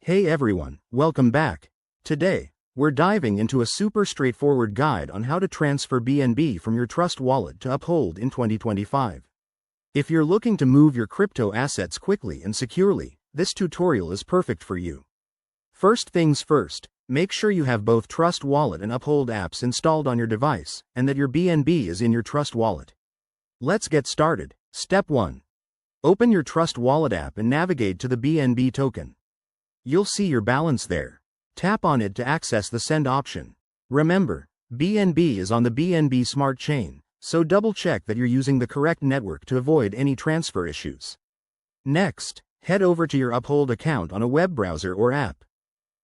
Hey everyone, welcome back. Today, we're diving into a super straightforward guide on how to transfer BNB from your Trust wallet to Uphold in 2025. If you're looking to move your crypto assets quickly and securely, this tutorial is perfect for you. First things first, make sure you have both Trust Wallet and Uphold apps installed on your device, and that your BNB is in your Trust wallet. Let's get started. Step 1. Open your Trust Wallet app and navigate to the BNB token. You'll see your balance there. Tap on it to access the send option. Remember, BNB is on the BNB Smart Chain, so double check that you're using the correct network to avoid any transfer issues. Next, head over to your Uphold account on a web browser or app.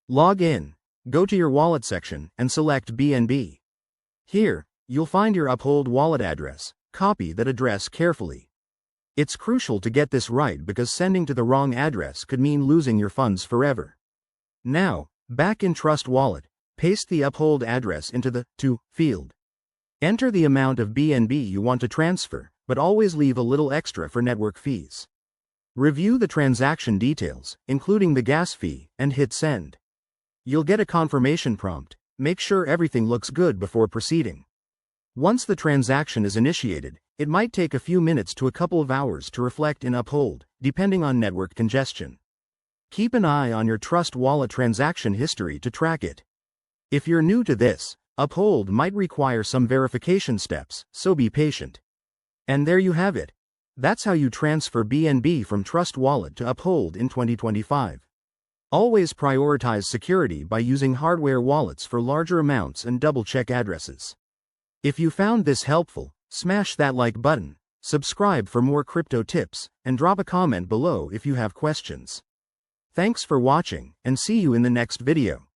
Log in, go to your wallet section, and select BNB. Here, you'll find your Uphold wallet address. Copy that address carefully. It's crucial to get this right because sending to the wrong address could mean losing your funds forever. Now, back in Trust Wallet, paste the Uphold address into the To field. Enter the amount of BNB you want to transfer, but always leave a little extra for network fees. Review the transaction details, including the gas fee, and hit send. You'll get a confirmation prompt. Make sure everything looks good before proceeding. Once the transaction is initiated, it might take a few minutes to a couple of hours to reflect in Uphold, depending on network congestion. Keep an eye on your Trust Wallet transaction history to track it. If you're new to this, Uphold might require some verification steps, so be patient. And there you have it. That's how you transfer BNB from Trust Wallet to Uphold in 2025. Always prioritize security by using hardware wallets for larger amounts and double-check addresses. If you found this helpful, smash that like button, subscribe for more crypto tips, and drop a comment below if you have questions. Thanks for watching, and see you in the next video.